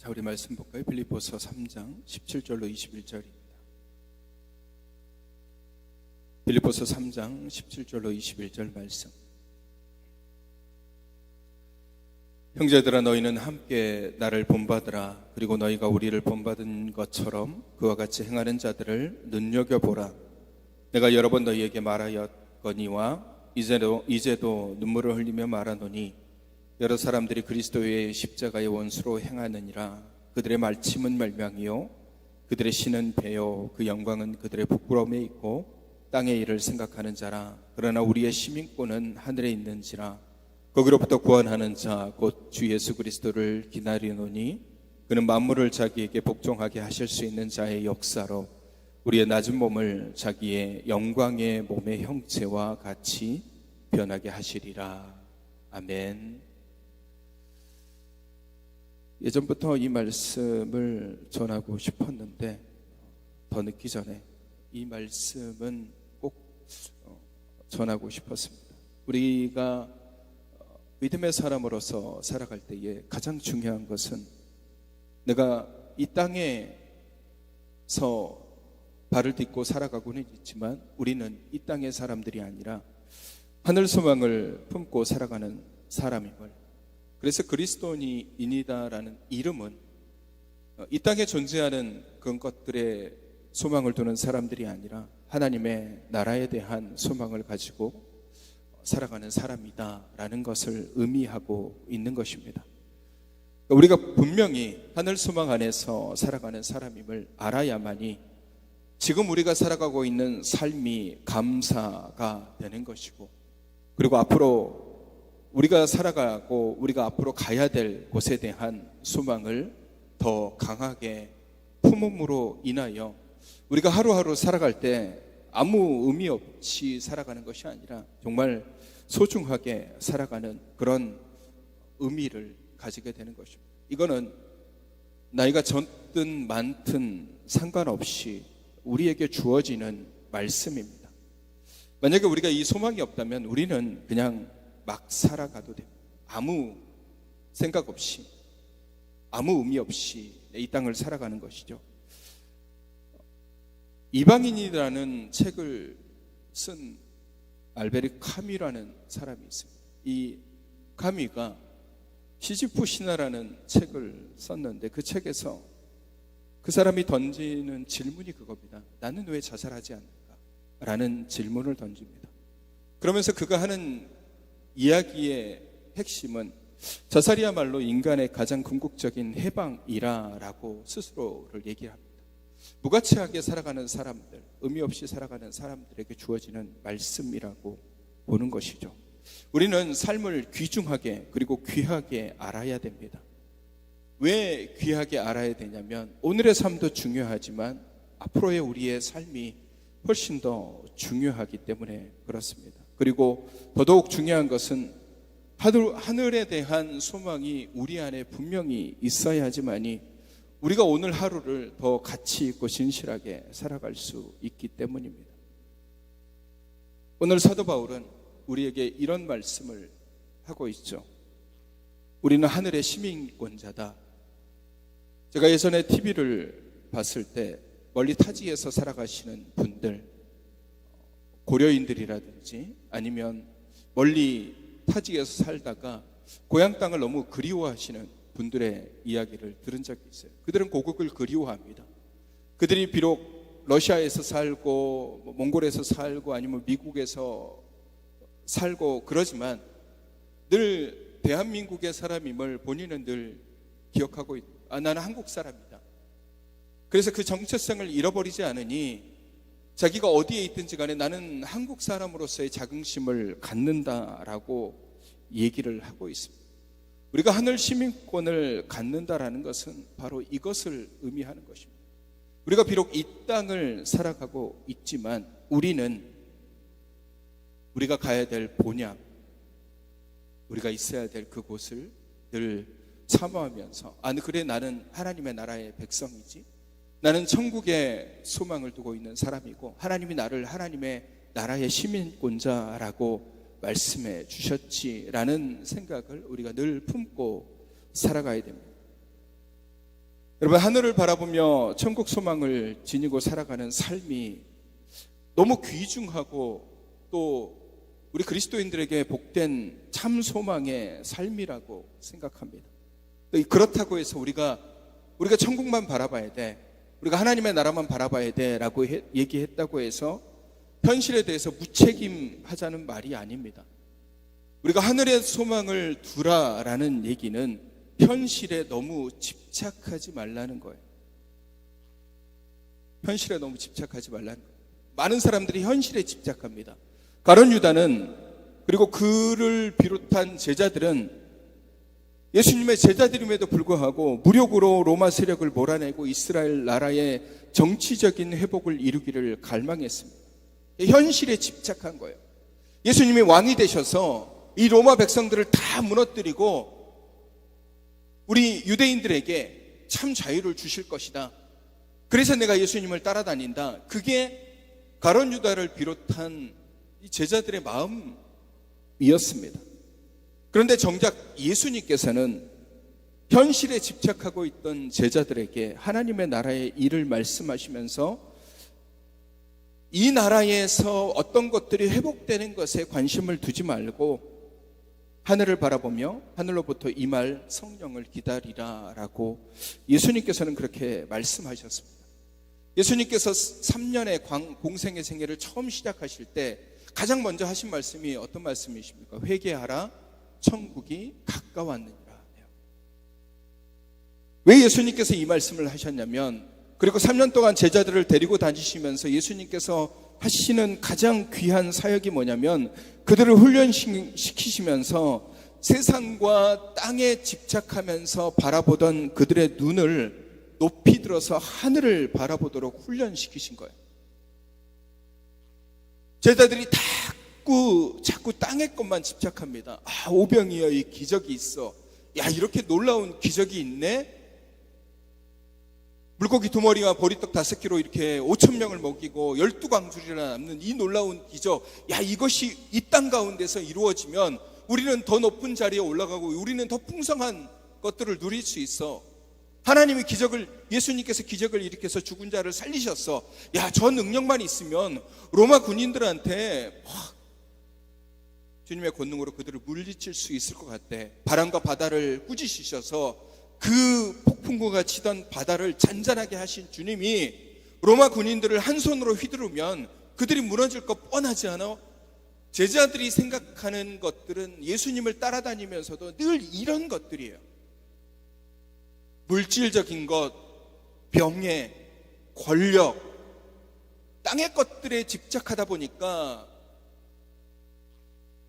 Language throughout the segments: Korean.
자, 우리 말씀 볼까요? 빌립보서 3장 17절로 21절입니다. 빌립보서 3장 17절로 21절 말씀. 형제들아, 너희는 함께 나를 본받으라. 그리고 너희가 우리를 본받은 것처럼 그와 같이 행하는 자들을 눈여겨보라. 내가 여러 번 너희에게 말하였거니와 이제도 눈물을 흘리며 말하노니 여러 사람들이 그리스도의 십자가의 원수로 행하느니라. 그들의 말침은 멸망이요 그들의 신은 배요 그 영광은 그들의 부끄러움에 있고 땅의 일을 생각하는 자라. 그러나 우리의 시민권은 하늘에 있는지라. 거기로부터 구원하는 자 곧 주 예수 그리스도를 기다리노니 그는 만물을 자기에게 복종하게 하실 수 있는 자의 역사로 우리의 낮은 몸을 자기의 영광의 몸의 형체와 같이 변하게 하시리라. 아멘. 예전부터 이 말씀을 전하고 싶었는데 더 늦기 전에 이 말씀은 꼭 전하고 싶었습니다. 우리가 믿음의 사람으로서 살아갈 때에 가장 중요한 것은 내가 이 땅에서 발을 딛고 살아가고는 있지만 우리는 이 땅의 사람들이 아니라 하늘 소망을 품고 살아가는 사람임을, 그래서 그리스도인이다라는 이름은 이 땅에 존재하는 그런 것들의 소망을 두는 사람들이 아니라 하나님의 나라에 대한 소망을 가지고 살아가는 사람이다라는 것을 의미하고 있는 것입니다. 우리가 분명히 하늘 소망 안에서 살아가는 사람임을 알아야만이 지금 우리가 살아가고 있는 삶이 감사가 되는 것이고, 그리고 앞으로 우리가 살아가고 우리가 앞으로 가야 될 곳에 대한 소망을 더 강하게 품음으로 인하여 우리가 하루하루 살아갈 때 아무 의미 없이 살아가는 것이 아니라 정말 소중하게 살아가는 그런 의미를 가지게 되는 것입니다. 이거는 나이가 적든 많든 상관없이 우리에게 주어지는 말씀입니다. 만약에 우리가 이 소망이 없다면 우리는 그냥 막 살아가도 됩니다. 아무 생각 없이, 아무 의미 없이 이 땅을 살아가는 것이죠. 이방인이라는 책을 쓴 알베르 카미라는 사람이 있습니다. 이 카미가 시지프 신화라는 책을 썼는데 그 책에서 그 사람이 던지는 질문이 그겁니다. 나는 왜 자살하지 않는가? 라는 질문을 던집니다. 그러면서 그가 하는 이야기의 핵심은 자살이야말로 인간의 가장 궁극적인 해방이라라고 스스로를 얘기합니다. 무가치하게 살아가는 사람들, 의미 없이 살아가는 사람들에게 주어지는 말씀이라고 보는 것이죠. 우리는 삶을 귀중하게 그리고 귀하게 알아야 됩니다. 왜 귀하게 알아야 되냐면 오늘의 삶도 중요하지만 앞으로의 우리의 삶이 훨씬 더 중요하기 때문에 그렇습니다. 그리고 더더욱 중요한 것은 하늘에 대한 소망이 우리 안에 분명히 있어야 하지만이 우리가 오늘 하루를 더 가치 있고 진실하게 살아갈 수 있기 때문입니다. 오늘 사도 바울은 우리에게 이런 말씀을 하고 있죠. 우리는 하늘의 시민권자다. 제가 예전에 TV를 봤을 때 멀리 타지에서 살아가시는 분들, 고려인들이라든지 아니면 멀리 타지에서 살다가 고향 땅을 너무 그리워하시는 분들의 이야기를 들은 적이 있어요. 그들은 고국을 그리워합니다. 그들이 비록 러시아에서 살고 몽골에서 살고 아니면 미국에서 살고 그러지만 늘 대한민국의 사람임을 본인은 늘 기억하고 나는 한국 사람이다. 그래서 그 정체성을 잃어버리지 않으니 자기가 어디에 있든지 간에 나는 한국 사람으로서의 자긍심을 갖는다라고 얘기를 하고 있습니다. 우리가 하늘 시민권을 갖는다라는 것은 바로 이것을 의미하는 것입니다. 우리가 비록 이 땅을 살아가고 있지만 우리는 우리가 가야 될 본향, 우리가 있어야 될 그곳을 늘 사모하면서 그래 나는 하나님의 나라의 백성이지, 나는 천국의 소망을 두고 있는 사람이고 하나님이 나를 하나님의 나라의 시민권자라고 말씀해 주셨지라는 생각을 우리가 늘 품고 살아가야 됩니다. 여러분, 하늘을 바라보며 천국 소망을 지니고 살아가는 삶이 너무 귀중하고 또 우리 그리스도인들에게 복된 참 소망의 삶이라고 생각합니다. 그렇다고 해서 우리가 천국만 바라봐야 돼, 우리가 하나님의 나라만 바라봐야 돼라고 얘기했다고 해서 현실에 대해서 무책임하자는 말이 아닙니다. 우리가 하늘의 소망을 두라라는 얘기는 현실에 너무 집착하지 말라는 거예요. 현실에 너무 집착하지 말라는 거예요. 많은 사람들이 현실에 집착합니다. 가룟 유다는, 그리고 그를 비롯한 제자들은 예수님의 제자들임에도 불구하고 무력으로 로마 세력을 몰아내고 이스라엘 나라의 정치적인 회복을 이루기를 갈망했습니다. 현실에 집착한 거예요. 예수님이 왕이 되셔서 이 로마 백성들을 다 무너뜨리고 우리 유대인들에게 참 자유를 주실 것이다. 그래서 내가 예수님을 따라다닌다. 그게 가룟 유다를 비롯한 이 제자들의 마음이었습니다. 그런데 정작 예수님께서는 현실에 집착하고 있던 제자들에게 하나님의 나라의 일을 말씀하시면서 이 나라에서 어떤 것들이 회복되는 것에 관심을 두지 말고 하늘을 바라보며 하늘로부터 임할 성령을 기다리라 라고 예수님께서는 그렇게 말씀하셨습니다. 예수님께서 3년의 공생의 생애를 처음 시작하실 때 가장 먼저 하신 말씀이 어떤 말씀이십니까? 회개하라, 천국이 가까웠느니라. 왜 예수님께서 이 말씀을 하셨냐면, 그리고 3년 동안 제자들을 데리고 다니시면서 예수님께서 하시는 가장 귀한 사역이 뭐냐면, 그들을 훈련시키시면서 세상과 땅에 집착하면서 바라보던 그들의 눈을 높이 들어서 하늘을 바라보도록 훈련시키신 거예요. 제자들이 자꾸 땅의 것만 집착합니다. 오병이어 이 기적이 있어. 야, 이렇게 놀라운 기적이 있네. 물고기 2마리와 보리떡 5개로 이렇게 5,000명을 먹이고 12광줄이나 남는 이 놀라운 기적. 야, 이것이 이 땅 가운데서 이루어지면 우리는 더 높은 자리에 올라가고 우리는 더 풍성한 것들을 누릴 수 있어. 하나님이 예수님께서 기적을 일으켜서 죽은 자를 살리셨어. 야, 저 능력만 있으면 로마 군인들한테 주님의 권능으로 그들을 물리칠 수 있을 것 같대. 바람과 바다를 꾸짖으셔서 그 폭풍우가 치던 바다를 잔잔하게 하신 주님이 로마 군인들을 한 손으로 휘두르면 그들이 무너질 것 뻔하지 않아? 제자들이 생각하는 것들은 예수님을 따라다니면서도 늘 이런 것들이에요. 물질적인 것, 병에, 권력, 땅의 것들에 집착하다 보니까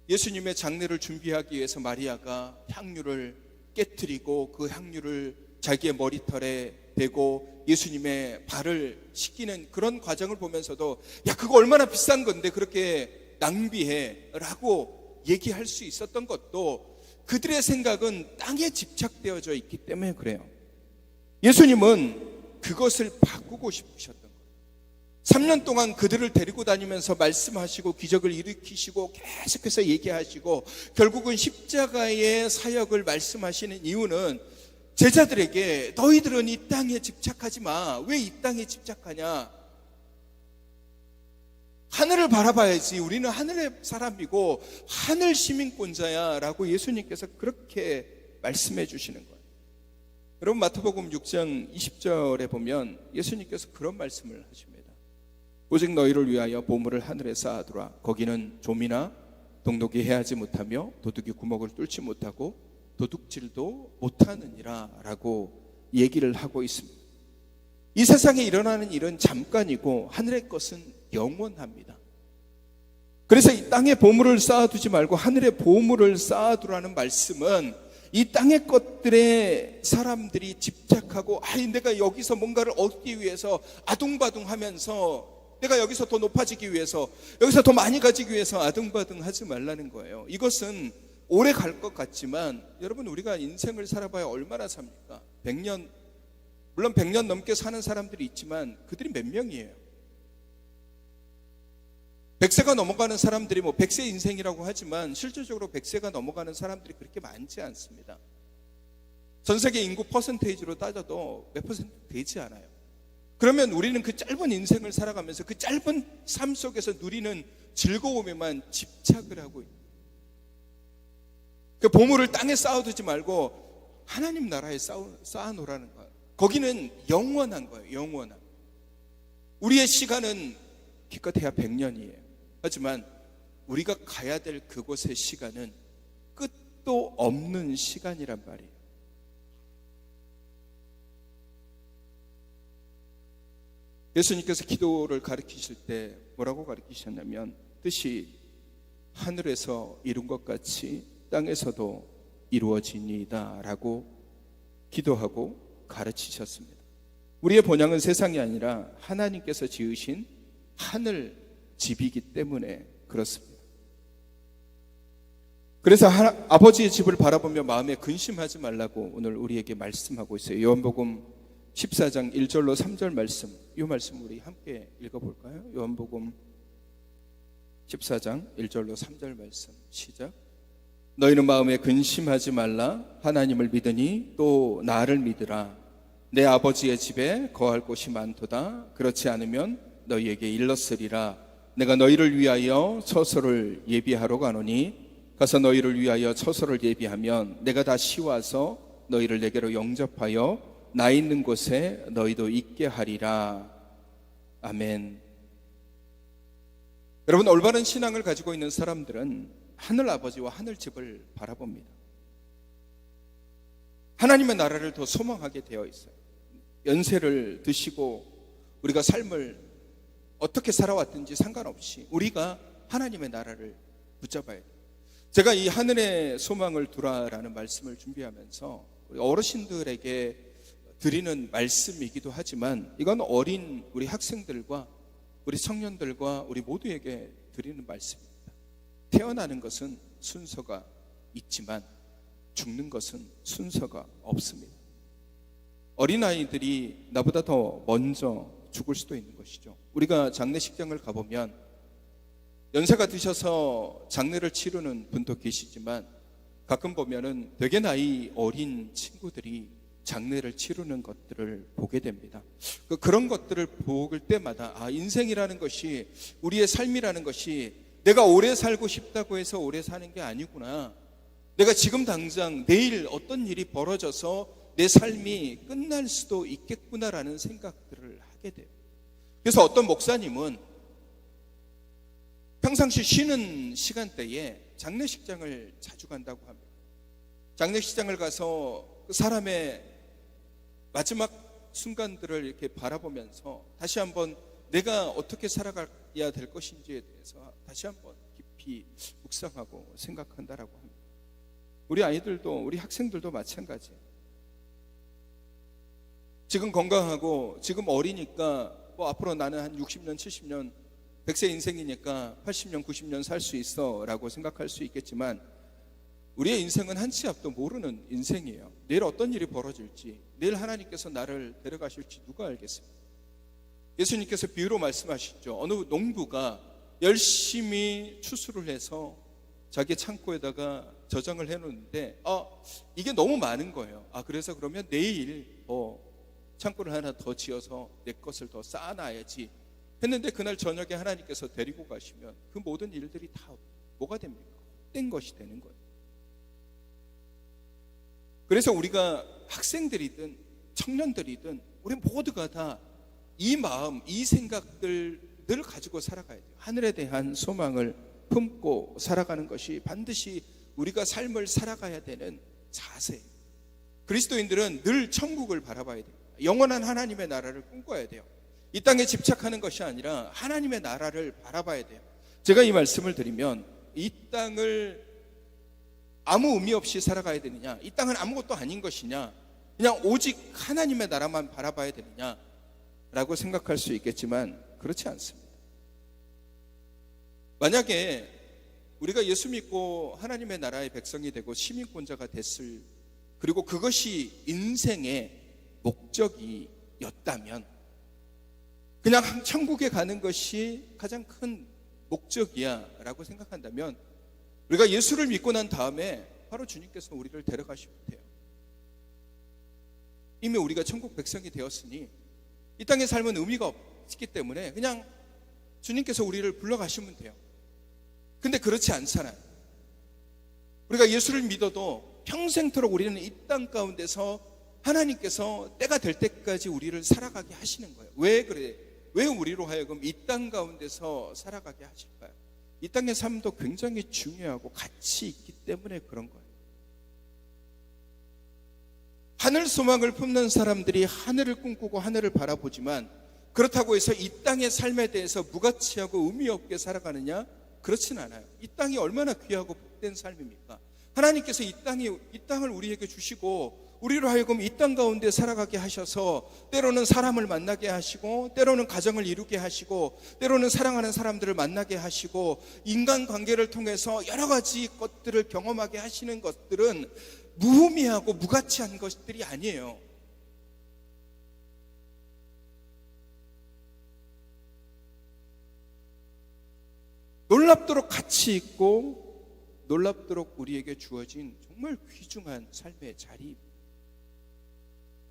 예수님의 장례를 준비하기 위해서 마리아가 향유를 깨트리고 그 향유를 자기의 머리털에 대고 예수님의 발을 씻기는 그런 과정을 보면서도, 야, 그거 얼마나 비싼 건데 그렇게 낭비해 라고 얘기할 수 있었던 것도 그들의 생각은 땅에 집착되어져 있기 때문에 그래요. 예수님은 그것을 바꾸고 싶으셨던 거예요. 3년 동안 그들을 데리고 다니면서 말씀하시고 기적을 일으키시고 계속해서 얘기하시고 결국은 십자가의 사역을 말씀하시는 이유는 제자들에게 너희들은 이 땅에 집착하지 마. 왜 이 땅에 집착하냐? 하늘을 바라봐야지. 우리는 하늘의 사람이고 하늘 시민권자야 라고 예수님께서 그렇게 말씀해 주시는 거예요. 여러분, 마태복음 6장 20절에 보면 예수님께서 그런 말씀을 하십니다. 오직 너희를 위하여 보물을 하늘에 쌓아두라. 거기는 좀이나 동독이 해하지 못하며 도둑이 구멍을 뚫지 못하고 도둑질도 못하느니라 라고 얘기를 하고 있습니다. 이 세상에 일어나는 일은 잠깐이고 하늘의 것은 영원합니다. 그래서 이 땅에 보물을 쌓아두지 말고 하늘에 보물을 쌓아두라는 말씀은 이 땅의 것들에 사람들이 집착하고 내가 여기서 뭔가를 얻기 위해서 아둥바둥하면서 내가 여기서 더 높아지기 위해서 여기서 더 많이 가지기 위해서 아둥바둥 하지 말라는 거예요. 이것은 오래 갈 것 같지만 여러분, 우리가 인생을 살아봐야 얼마나 삽니까? 100년, 물론 100년 넘게 사는 사람들이 있지만 그들이 몇 명이에요? 100세가 넘어가는 사람들이 100세 인생이라고 하지만 실질적으로 100세가 넘어가는 사람들이 그렇게 많지 않습니다. 전 세계 인구 퍼센테이지로 따져도 몇 퍼센트 되지 않아요. 그러면 우리는 그 짧은 인생을 살아가면서 그 짧은 삶 속에서 누리는 즐거움에만 집착을 하고 있는, 그 보물을 땅에 쌓아두지 말고 하나님 나라에 쌓아놓으라는 거예요. 거기는 영원한 거예요. 영원한. 우리의 시간은 기껏해야 100년이에요. 하지만 우리가 가야 될 그곳의 시간은 끝도 없는 시간이란 말이에요. 예수님께서 기도를 가르치실 때 뭐라고 가르치셨냐면, 뜻이 하늘에서 이룬 것 같이 땅에서도 이루어지니이다 라고 기도하고 가르치셨습니다. 우리의 본향은 세상이 아니라 하나님께서 지으신 하늘 집이기 때문에 그렇습니다. 그래서 아버지의 집을 바라보며 마음에 근심하지 말라고 오늘 우리에게 말씀하고 있어요. 요한복음 14장 1절로 3절 말씀, 이 말씀 우리 함께 읽어볼까요? 요한복음 14장 1절로 3절 말씀 시작. 너희는 마음에 근심하지 말라. 하나님을 믿으니 또 나를 믿으라. 내 아버지의 집에 거할 곳이 많도다. 그렇지 않으면 너희에게 일렀으리라. 내가 너희를 위하여 처소를 예비하러 가노니 가서 너희를 위하여 처소를 예비하면 내가 다시 와서 너희를 내게로 영접하여 나 있는 곳에 너희도 있게 하리라. 아멘. 여러분, 올바른 신앙을 가지고 있는 사람들은 하늘 아버지와 하늘 집을 바라봅니다. 하나님의 나라를 더 소망하게 되어 있어요. 연세를 드시고 우리가 삶을 어떻게 살아왔든지 상관없이 우리가 하나님의 나라를 붙잡아야 돼요. 제가 이 하늘의 소망을 두라라는 말씀을 준비하면서 우리 어르신들에게 드리는 말씀이기도 하지만, 이건 어린 우리 학생들과 우리 청년들과 우리 모두에게 드리는 말씀입니다. 태어나는 것은 순서가 있지만 죽는 것은 순서가 없습니다. 어린아이들이 나보다 더 먼저 죽을 수도 있는 것이죠. 우리가 장례식장을 가보면 연세가 드셔서 장례를 치르는 분도 계시지만, 가끔 보면은 되게 나이 어린 친구들이 장례를 치르는 것들을 보게 됩니다. 그런 것들을 볼 때마다 인생이라는 것이, 우리의 삶이라는 것이 내가 오래 살고 싶다고 해서 오래 사는 게 아니구나. 내가 지금 당장 내일 어떤 일이 벌어져서 내 삶이 끝날 수도 있겠구나라는 생각들을 하게 돼요. 그래서 어떤 목사님은 평상시 쉬는 시간대에 장례식장을 자주 간다고 합니다. 장례식장을 가서 그 사람의 마지막 순간들을 이렇게 바라보면서 다시 한번 내가 어떻게 살아가야 될 것인지에 대해서 다시 한번 깊이 묵상하고 생각한다라고 합니다. 우리 아이들도, 우리 학생들도 마찬가지예요. 지금 건강하고 지금 어리니까 앞으로 나는 한 60년, 70년, 100세 인생이니까 80년, 90년 살 수 있어 라고 생각할 수 있겠지만, 우리의 인생은 한 치 앞도 모르는 인생이에요. 내일 어떤 일이 벌어질지, 내일 하나님께서 나를 데려가실지 누가 알겠습니까? 예수님께서 비유로 말씀하시죠. 어느 농부가 열심히 추수를 해서 자기 창고에다가 저장을 해놓는데 이게 너무 많은 거예요. 그래서 그러면 내일 창고를 하나 더 지어서 내 것을 더 쌓아놔야지 했는데, 그날 저녁에 하나님께서 데리고 가시면 그 모든 일들이 다 뭐가 됩니까? 헛된 것이 되는 거예요. 그래서 우리가 학생들이든 청년들이든 우리 모두가 다 이 마음, 이 생각들 늘 가지고 살아가야 돼요. 하늘에 대한 소망을 품고 살아가는 것이 반드시 우리가 삶을 살아가야 되는 자세. 그리스도인들은 늘 천국을 바라봐야 돼요. 영원한 하나님의 나라를 꿈꿔야 돼요. 이 땅에 집착하는 것이 아니라 하나님의 나라를 바라봐야 돼요. 제가 이 말씀을 드리면, 이 땅을 아무 의미 없이 살아가야 되느냐, 이 땅은 아무것도 아닌 것이냐, 그냥 오직 하나님의 나라만 바라봐야 되느냐 라고 생각할 수 있겠지만 그렇지 않습니다. 만약에 우리가 예수 믿고 하나님의 나라의 백성이 되고 시민권자가 됐을, 그리고 그것이 인생의 목적이었다면, 그냥 천국에 가는 것이 가장 큰 목적이야 라고 생각한다면, 우리가 예수를 믿고 난 다음에 바로 주님께서 우리를 데려가시면 돼요. 이미 우리가 천국 백성이 되었으니 이 땅의 삶은 의미가 없기 때문에 그냥 주님께서 우리를 불러가시면 돼요. 근데 그렇지 않잖아요. 우리가 예수를 믿어도 평생토록 우리는 이 땅 가운데서 하나님께서 때가 될 때까지 우리를 살아가게 하시는 거예요. 왜 그래? 왜 우리로 하여금 이 땅 가운데서 살아가게 하실까요? 이 땅의 삶도 굉장히 중요하고 가치 있기 때문에 그런 거예요. 하늘 소망을 품는 사람들이 하늘을 꿈꾸고 하늘을 바라보지만 그렇다고 해서 이 땅의 삶에 대해서 무가치하고 의미 없게 살아가느냐? 그렇진 않아요. 이 땅이 얼마나 귀하고 복된 삶입니까? 하나님께서 이 땅을 우리에게 주시고 우리로 하여금 이 땅 가운데 살아가게 하셔서 때로는 사람을 만나게 하시고 때로는 가정을 이루게 하시고 때로는 사랑하는 사람들을 만나게 하시고 인간관계를 통해서 여러 가지 것들을 경험하게 하시는 것들은 무의미하고 무가치한 것들이 아니에요. 놀랍도록 가치 있고 놀랍도록 우리에게 주어진 정말 귀중한 삶의 자리입니다.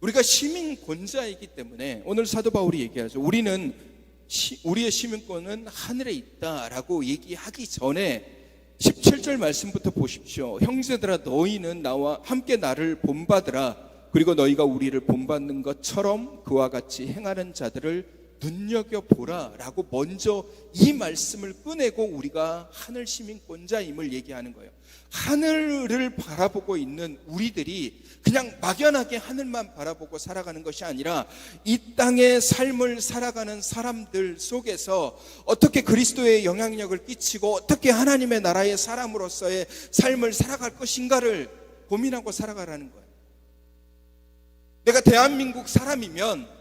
우리가 시민권자이기 때문에 오늘 사도 바울이 얘기하죠. 우리의 시민권은 하늘에 있다라고 얘기하기 전에 17절 말씀부터 보십시오. 형제들아 너희는 나와 함께 나를 본받으라. 그리고 너희가 우리를 본받는 것처럼 그와 같이 행하는 자들을 눈여겨보라 라고 먼저 이 말씀을 꺼내고 우리가 하늘 시민권자임을 얘기하는 거예요. 하늘을 바라보고 있는 우리들이 그냥 막연하게 하늘만 바라보고 살아가는 것이 아니라 이 땅의 삶을 살아가는 사람들 속에서 어떻게 그리스도의 영향력을 끼치고 어떻게 하나님의 나라의 사람으로서의 삶을 살아갈 것인가를 고민하고 살아가라는 거예요. 내가 대한민국 사람이면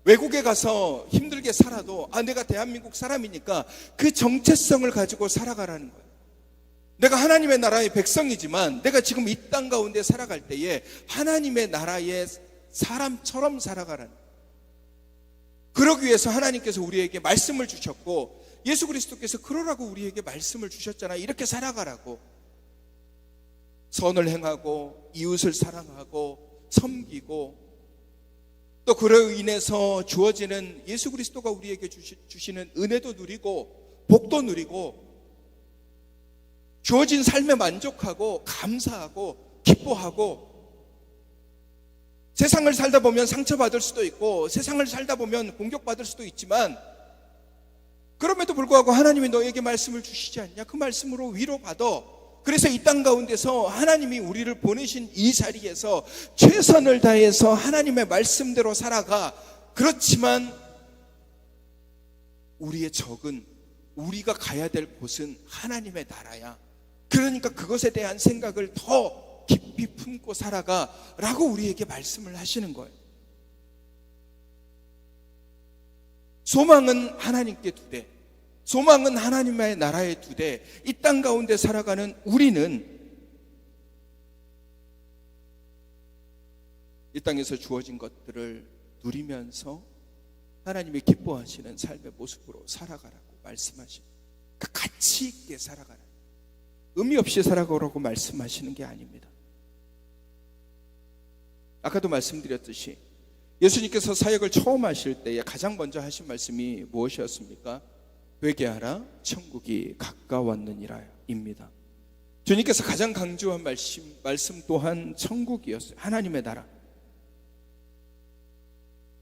외국에 가서 힘들게 살아도 내가 대한민국 사람이니까 그 정체성을 가지고 살아가라는 거예요. 내가 하나님의 나라의 백성이지만 내가 지금 이 땅 가운데 살아갈 때에 하나님의 나라의 사람처럼 살아가라는 거예요. 그러기 위해서 하나님께서 우리에게 말씀을 주셨고 예수 그리스도께서 그러라고 우리에게 말씀을 주셨잖아요. 이렇게 살아가라고. 선을 행하고 이웃을 사랑하고 섬기고 또 그로 인해서 주어지는 예수 그리스도가 우리에게 주시는 은혜도 누리고 복도 누리고 주어진 삶에 만족하고 감사하고 기뻐하고 세상을 살다 보면 상처받을 수도 있고 세상을 살다 보면 공격받을 수도 있지만 그럼에도 불구하고 하나님이 너에게 말씀을 주시지 않냐? 그 말씀으로 위로받아. 그래서 이 땅 가운데서 하나님이 우리를 보내신 이 자리에서 최선을 다해서 하나님의 말씀대로 살아가. 그렇지만 우리의 적은 우리가 가야 될 곳은 하나님의 나라야. 그러니까 그것에 대한 생각을 더 깊이 품고 살아가 라고 우리에게 말씀을 하시는 거예요. 소망은 하나님께 두되 소망은 하나님의 나라에 두되 이 땅 가운데 살아가는 우리는 이 땅에서 주어진 것들을 누리면서 하나님이 기뻐하시는 삶의 모습으로 살아가라고 말씀하십니다. 그러니까 가치 있게 살아가라. 의미 없이 살아가라고 말씀하시는 게 아닙니다. 아까도 말씀드렸듯이 예수님께서 사역을 처음 하실 때에 가장 먼저 하신 말씀이 무엇이었습니까? 회개하라 천국이 가까웠느니라 입니다. 주님께서 가장 강조한 말씀 또한 천국이었어요. 하나님의 나라.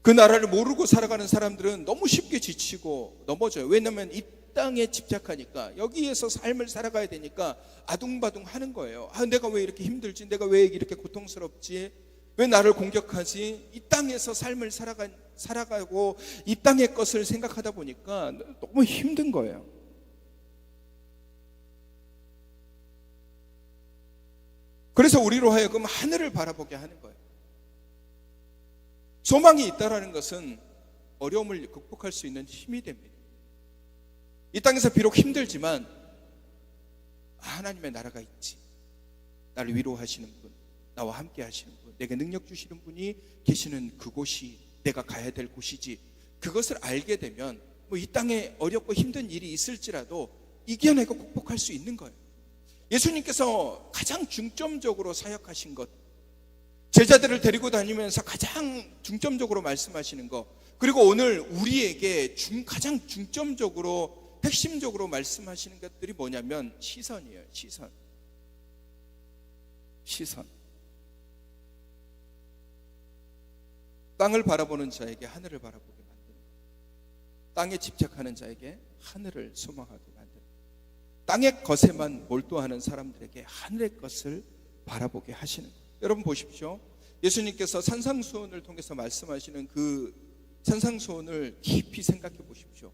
그 나라를 모르고 살아가는 사람들은 너무 쉽게 지치고 넘어져요. 왜냐하면 이 땅에 집착하니까 여기에서 삶을 살아가야 되니까 아둥바둥 하는 거예요. 내가 왜 이렇게 힘들지? 내가 왜 이렇게 고통스럽지? 왜 나를 공격하지? 이 땅에서 삶을 살아가고 이 땅의 것을 생각하다 보니까 너무 힘든 거예요. 그래서 우리로 하여금 하늘을 바라보게 하는 거예요. 소망이 있다라는 것은 어려움을 극복할 수 있는 힘이 됩니다. 이 땅에서 비록 힘들지만 하나님의 나라가 있지. 나를 위로하시는 분, 나와 함께 하시는 분, 내게 능력 주시는 분이 계시는 그곳이 내가 가야 될 곳이지. 그것을 알게 되면 이 땅에 어렵고 힘든 일이 있을지라도 이겨내고 극복할 수 있는 거예요. 예수님께서 가장 중점적으로 사역하신 것, 제자들을 데리고 다니면서 가장 중점적으로 말씀하시는 것, 그리고 오늘 우리에게 가장 중점적으로 핵심적으로 말씀하시는 것들이 뭐냐면 시선이에요. 시선. 땅을 바라보는 자에게 하늘을 바라보게 만드는 것, 땅에 집착하는 자에게 하늘을 소망하게 만드는 것, 땅의 것에만 몰두하는 사람들에게 하늘의 것을 바라보게 하시는 것. 여러분 보십시오. 예수님께서 산상수훈을 통해서 말씀하시는 그 산상수훈을 깊이 생각해 보십시오.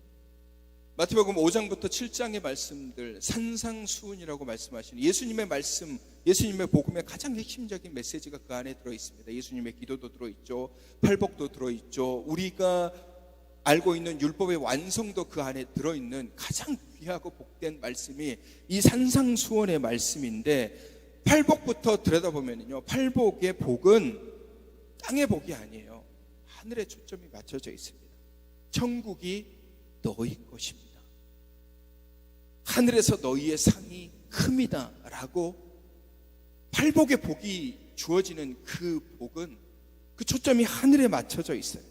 마태복음 5장부터 7장의 말씀들, 산상수훈이라고 말씀하시는 예수님의 말씀, 예수님의 복음의 가장 핵심적인 메시지가 그 안에 들어있습니다. 예수님의 기도도 들어있죠, 팔복도 들어있죠, 우리가 알고 있는 율법의 완성도 그 안에 들어있는 가장 귀하고 복된 말씀이 이 산상수훈의 말씀인데, 팔복부터 들여다보면요, 팔복의 복은 땅의 복이 아니에요. 하늘에 초점이 맞춰져 있습니다. 천국이 너희 것입니다. 하늘에서 너희의 상이 큽니다 라고 팔복의 복이 주어지는 그 복은, 그 초점이 하늘에 맞춰져 있어요.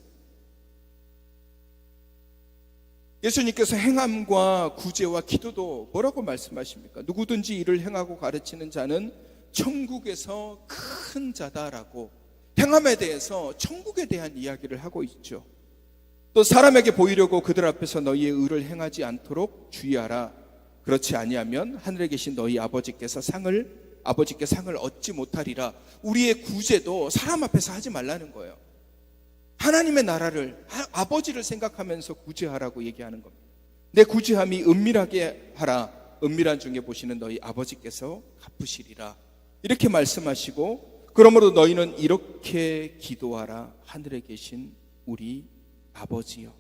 예수님께서 행함과 구제와 기도도 뭐라고 말씀하십니까? 누구든지 이를 행하고 가르치는 자는 천국에서 큰 자다라고 행함에 대해서 천국에 대한 이야기를 하고 있죠. 또 사람에게 보이려고 그들 앞에서 너희의 의를 행하지 않도록 주의하라. 그렇지 아니하면 하늘에 계신 너희 아버지께 상을 얻지 못하리라. 우리의 구제도 사람 앞에서 하지 말라는 거예요. 하나님의 나라를, 아버지를 생각하면서 구제하라고 얘기하는 겁니다. 내 구제함이 은밀하게 하라. 은밀한 중에 보시는 너희 아버지께서 갚으시리라. 이렇게 말씀하시고, 그러므로 너희는 이렇게 기도하라. 하늘에 계신 우리 아버지요.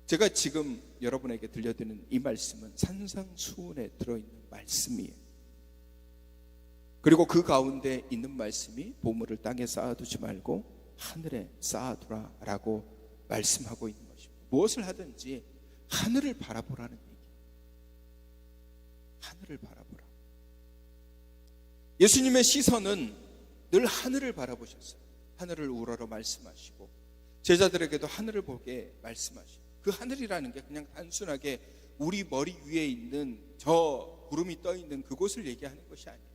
제가 지금 여러분에게 들려드리는 이 말씀은 산상수훈에 들어있는 말씀이에요. 그리고 그 가운데 있는 말씀이 보물을 땅에 쌓아두지 말고 하늘에 쌓아두라 라고 말씀하고 있는 것입니다. 무엇을 하든지 하늘을 바라보라는 얘기예요. 하늘을 바라보라. 예수님의 시선은 늘 하늘을 바라보셨어요. 하늘을 우러러 말씀하시고 제자들에게도 하늘을 보게 말씀하시고, 그 하늘이라는 게 그냥 단순하게 우리 머리 위에 있는 저 구름이 떠 있는 그곳을 얘기하는 것이 아니에요.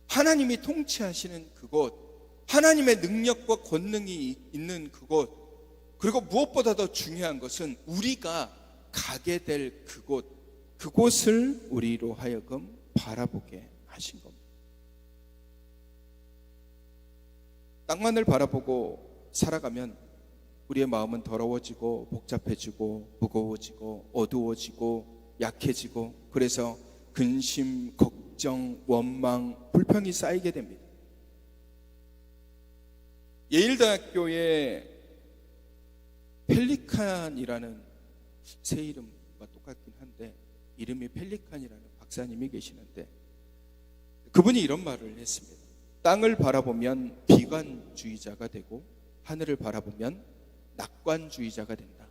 하나님이 통치하시는 그곳, 하나님의 능력과 권능이 있는 그곳, 그리고 무엇보다 더 중요한 것은 우리가 가게 될 그곳을 우리로 하여금 바라보게 하신 겁니다. 땅만을 바라보고 살아가면 우리의 마음은 더러워지고 복잡해지고 무거워지고 어두워지고 약해지고, 그래서 근심, 걱정, 원망, 불평이 쌓이게 됩니다. 예일대학교에 펠리칸이라는 새 이름과 똑같긴 한데, 이름이 펠리칸이라는 박사님이 계시는데, 그분이 이런 말을 했습니다. 땅을 바라보면 비관주의자가 되고 하늘을 바라보면 낙관주의자가 된다.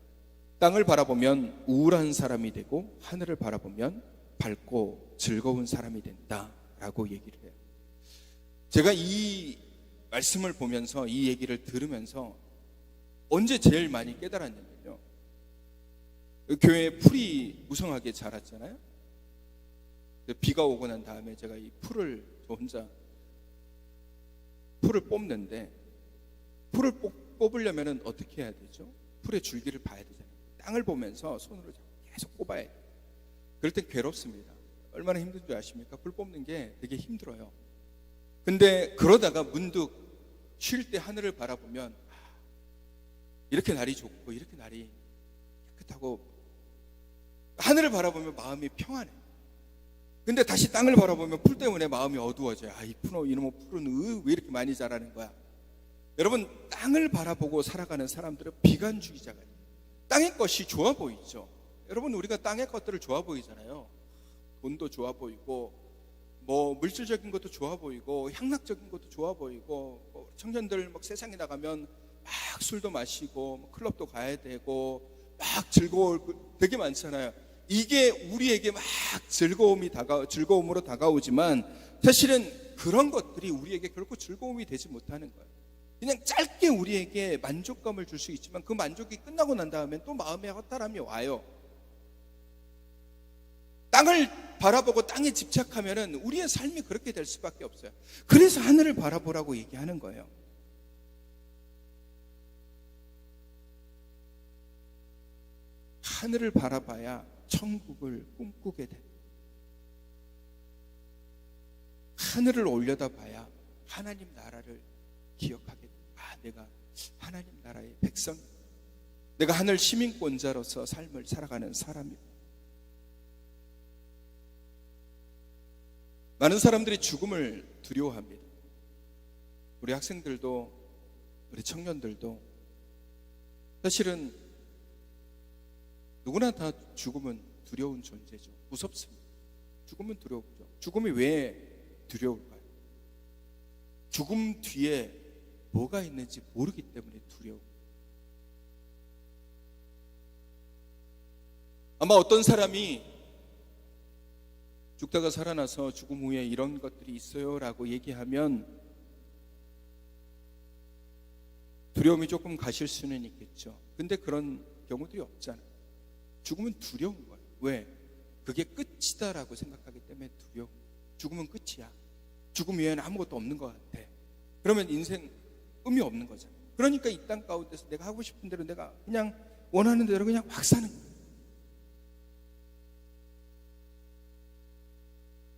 땅을 바라보면 우울한 사람이 되고 하늘을 바라보면 밝고 즐거운 사람이 된다 라고 얘기를 해요. 제가 이 말씀을 보면서, 이 얘기를 들으면서 언제 제일 많이 깨달았냐면요, 교회에 풀이 무성하게 자랐잖아요. 비가 오고 난 다음에 제가 이 풀을 저 혼자 풀을 뽑는데, 풀을 뽑으려면 어떻게 해야 되죠? 풀의 줄기를 봐야 되잖아요. 땅을 보면서 손으로 계속 뽑아야 돼요. 그럴 땐 괴롭습니다. 얼마나 힘든 줄 아십니까? 풀 뽑는 게 되게 힘들어요. 근데 그러다가 문득 쉴 때 하늘을 바라보면 이렇게 날이 좋고 이렇게 날이 깨끗하고, 하늘을 바라보면 마음이 평안해요. 근데 다시 땅을 바라보면 풀 때문에 마음이 어두워져요. 이놈의 풀은 왜 이렇게 많이 자라는 거야? 여러분, 땅을 바라보고 살아가는 사람들은 비관주의자가 돼요. 땅의 것이 좋아 보이죠. 여러분, 우리가 땅의 것들을 좋아 보이잖아요. 돈도 좋아 보이고, 뭐 물질적인 것도 좋아 보이고, 향락적인 것도 좋아 보이고, 청년들 막 세상에 나가면 막 술도 마시고 클럽도 가야 되고 막 즐거울 되게 많잖아요. 이게 우리에게 막 즐거움으로 다가오지만, 사실은 그런 것들이 우리에게 결코 즐거움이 되지 못하는 거예요. 그냥 짧게 우리에게 만족감을 줄 수 있지만 그 만족이 끝나고 난 다음엔 또 마음에 허탈함이 와요. 땅을 바라보고 땅에 집착하면은 우리의 삶이 그렇게 될 수밖에 없어요. 그래서 하늘을 바라보라고 얘기하는 거예요. 하늘을 바라봐야 천국을 꿈꾸게 돼. 하늘을 올려다봐야 하나님 나라를 기억하게 돼. 아, 내가 하나님 나라의 백성, 내가 하늘 시민권자로서 삶을 살아가는 사람이고. 많은 사람들이 죽음을 두려워합니다. 우리 학생들도 우리 청년들도 사실은 누구나 다 죽음은 두려운 존재죠. 무섭습니다. 죽음은 두렵죠. 죽음이 왜 두려울까요? 죽음 뒤에 뭐가 있는지 모르기 때문에 두려워. 아마 어떤 사람이 죽다가 살아나서 죽음 후에 이런 것들이 있어요 라고 얘기하면 두려움이 조금 가실 수는 있겠죠. 근데 그런 경우들이 없잖아요. 죽음은 두려운 거예요. 왜? 그게 끝이다라고 생각하기 때문에 두려워. 죽음은 끝이야. 죽음 외에는 아무것도 없는 것 같아. 그러면 인생 의미 없는 거잖아요. 그러니까 이 땅 가운데서 내가 하고 싶은 대로 내가 그냥 원하는 대로 그냥 막 사는 거예요.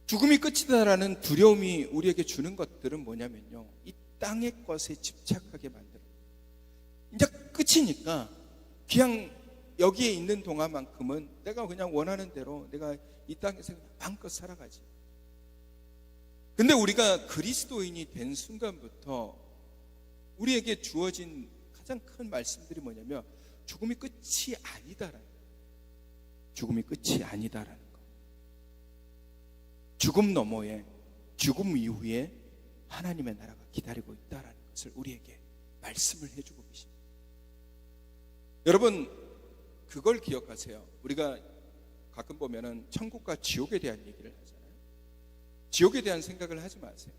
죽음이 끝이다라는 두려움이 우리에게 주는 것들은 뭐냐면요, 이 땅의 것에 집착하게 만들어요. 이제 끝이니까 그냥 여기에 있는 동안만큼은 내가 그냥 원하는 대로 내가 이 땅에서 그냥 마음껏 살아가지. 근데 우리가 그리스도인이 된 순간부터 우리에게 주어진 가장 큰 말씀들이 뭐냐면 죽음이 끝이 아니다라는 거예요. 죽음이 끝이 아니다라는 거예요. 죽음 너머에, 죽음 이후에 하나님의 나라가 기다리고 있다라는 것을 우리에게 말씀을 해주고 계십니다. 여러분, 그걸 기억하세요. 우리가 가끔 보면은 천국과 지옥에 대한 얘기를 하잖아요. 지옥에 대한 생각을 하지 마세요.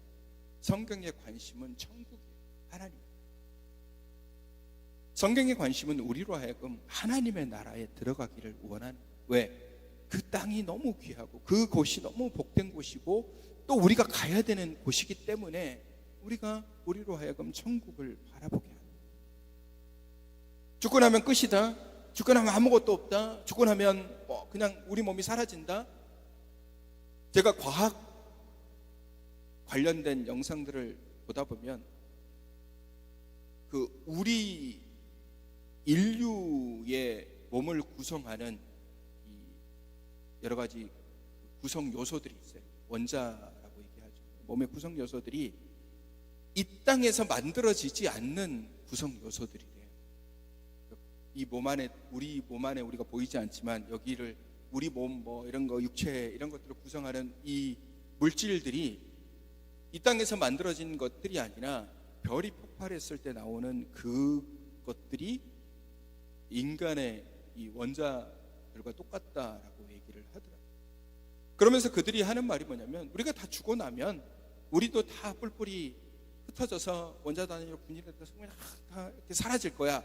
성경의 관심은 천국이에요. 하나님. 성경의 관심은 우리로 하여금 하나님의 나라에 들어가기를 원하는 거예요. 왜? 그 땅이 너무 귀하고 그 곳이 너무 복된 곳이고 또 우리가 가야 되는 곳이기 때문에 우리로 하여금 천국을 바라보게 합니다. 죽고 나면 끝이다. 죽고 나면 아무것도 없다. 죽고 나면 그냥 우리 몸이 사라진다. 제가 과학 관련된 영상들을 보다 보면 그 우리 인류의 몸을 구성하는 여러 가지 구성 요소들이 있어요. 원자라고 얘기하죠. 몸의 구성 요소들이 이 땅에서 만들어지지 않는 구성 요소들이래요. 이 몸 안에, 우리 몸 안에 우리가 보이지 않지만 여기를 우리 몸 이런 거 육체 이런 것들을 구성하는 이 물질들이 이 땅에서 만들어진 것들이 아니라 별이 폭발했을 때 나오는 그것들이 인간의 이 원자들과 똑같다라고 얘기를 하더라고요. 그러면서 그들이 하는 말이 뭐냐면 우리가 다 죽고 나면 우리도 다 뿔뿔이 흩어져서 원자 단위로 분열이 돼서 그냥 다 이렇게 사라질 거야.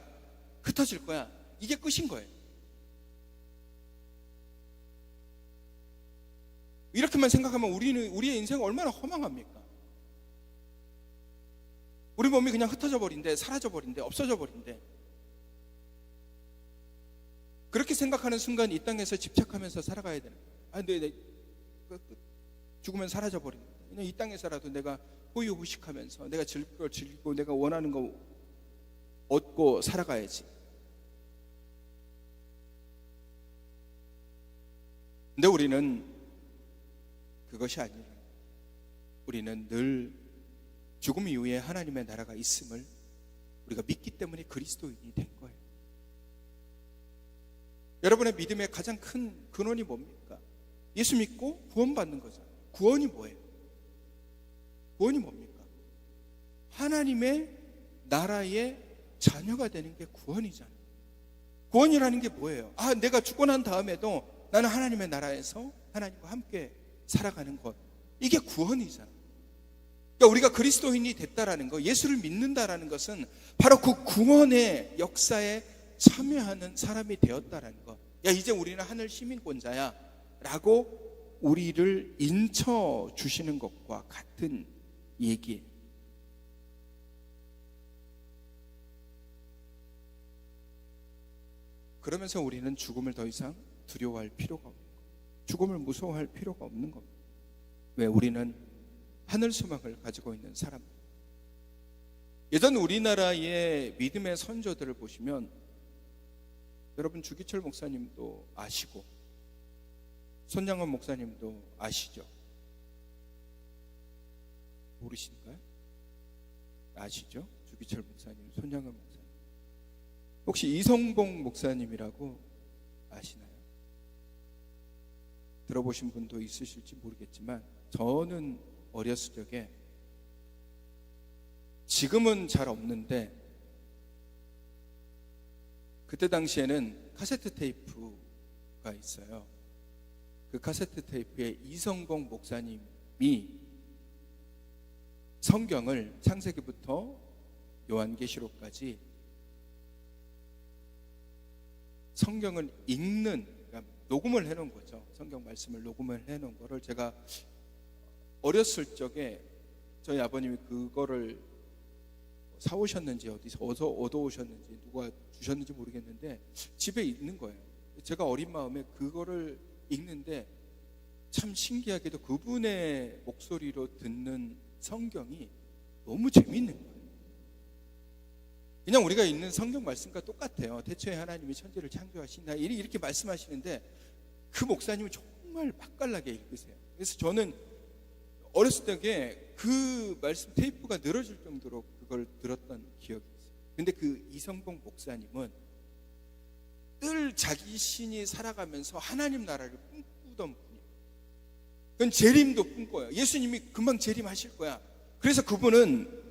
흩어질 거야. 이게 끝인 거예요. 이렇게만 생각하면 우리의 인생은 얼마나 허망합니까? 우리 몸이 그냥 흩어져 버린대, 사라져 버린대, 없어져 버린대. 그렇게 생각하는 순간 이 땅에서 집착하면서 살아가야 되는 거예요. 근데 죽으면 사라져 버린다. 그냥 이 땅에서라도 내가 호의호식하면서 내가 즐길 걸 즐기고 내가 원하는 거 얻고 살아가야지. 근데 우리는 그것이 아니라 우리는 늘 죽음 이후에 하나님의 나라가 있음을 우리가 믿기 때문에 그리스도인이 된 거예요. 여러분의 믿음의 가장 큰 근원이 뭡니까? 예수 믿고 구원받는 거잖아요. 구원이 뭐예요? 구원이 뭡니까? 하나님의 나라의 자녀가 되는 게 구원이잖아요. 구원이라는 게 뭐예요? 내가 죽고 난 다음에도 나는 하나님의 나라에서 하나님과 함께 살아가는 것. 이게 구원이잖아요. 그러니까 우리가 그리스도인이 됐다라는 거, 예수를 믿는다라는 것은 바로 그 구원의 역사에 참여하는 사람이 되었다라는 거. 야, 이제 우리는 하늘 시민권자야 라고 우리를 인쳐 주시는 것과 같은 얘기예요. 그러면서 우리는 죽음을 더 이상 두려워할 필요가 없는 거예요. 죽음을 무서워할 필요가 없는 겁니다. 왜? 우리는 하늘 소망을 가지고 있는 사람. 예전 우리나라의 믿음의 선조들을 보시면 여러분 주기철 목사님도 아시고 손양원 목사님도 아시죠? 모르실까요? 아시죠? 주기철 목사님, 손양원 목사님. 혹시 이성봉 목사님이라고 아시나요? 들어보신 분도 있으실지 모르겠지만 저는 어렸을 적에, 지금은 잘 없는데 그때 당시에는 카세트 테이프가 있어요. 그 카세트 테이프에 이성봉 목사님이 성경을 창세기부터 요한계시록까지 성경을 읽는, 그러니까 녹음을 해놓은 거죠. 성경 말씀을 녹음을 해놓은 거를 제가 어렸을 적에 저희 아버님이 그거를 사오셨는지 어디서 얻어오셨는지 누가 주셨는지 모르겠는데 집에 있는 거예요. 제가 어린 마음에 그거를 읽는데 참 신기하게도 그분의 목소리로 듣는 성경이 너무 재밌는 거예요. 그냥 우리가 읽는 성경 말씀과 똑같아요. 태초에 하나님이 천지를 창조하신다 이렇게 말씀하시는데 그 목사님은 정말 맛깔나게 읽으세요. 그래서 저는 어렸을 적에 그 말씀 테이프가 늘어질 정도로 그걸 들었던 기억이 있어요. 근데 그 이성봉 목사님은 늘 자기 신이 살아가면서 하나님 나라를 꿈꾸던 분이에요. 그건 재림도 꿈꿔요. 예수님이 금방 재림하실 거야. 그래서 그분은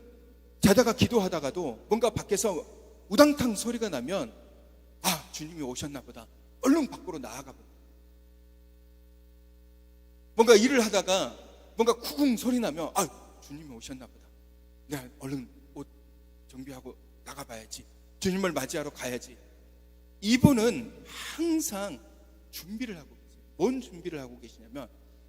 자다가 기도하다가도 뭔가 밖에서 우당탕 소리가 나면 아, 주님이 오셨나 보다. 얼른 밖으로 나아가 봅니다. 뭔가 일을 하다가 뭔가 쿠궁 소리 나면 아, 주님이 오셨나 보다. 내가 얼른 옷 정비하고 나가봐야지. 주님을 맞이하러 가야지. 이분은 항상 준비를 하고 계세요. 뭔 준비를 하고 계시냐면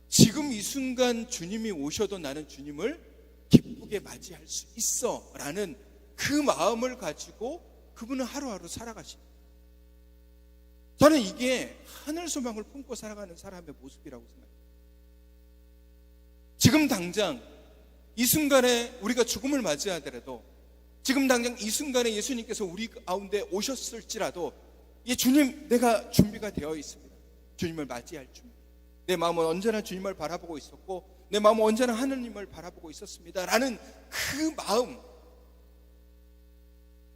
지금 이 순간 주님이 오셔도 나는 주님을 기쁘게 맞이할 수 있어 라는 그 마음을 가지고 그분은 하루하루 살아가십니다. 저는 이게 하늘 소망을 품고 살아가는 사람의 모습이라고 생각합니다. 지금 당장 이 순간에 우리가 죽음을 맞이하더라도, 지금 당장 이 순간에 예수님께서 우리 가운데 오셨을지라도 예, 주님, 내가 준비가 되어 있습니다. 주님을 맞이할 준비. 내 마음은 언제나 주님을 바라보고 있었고 내 마음은 언제나 하느님을 바라보고 있었습니다 라는 그 마음,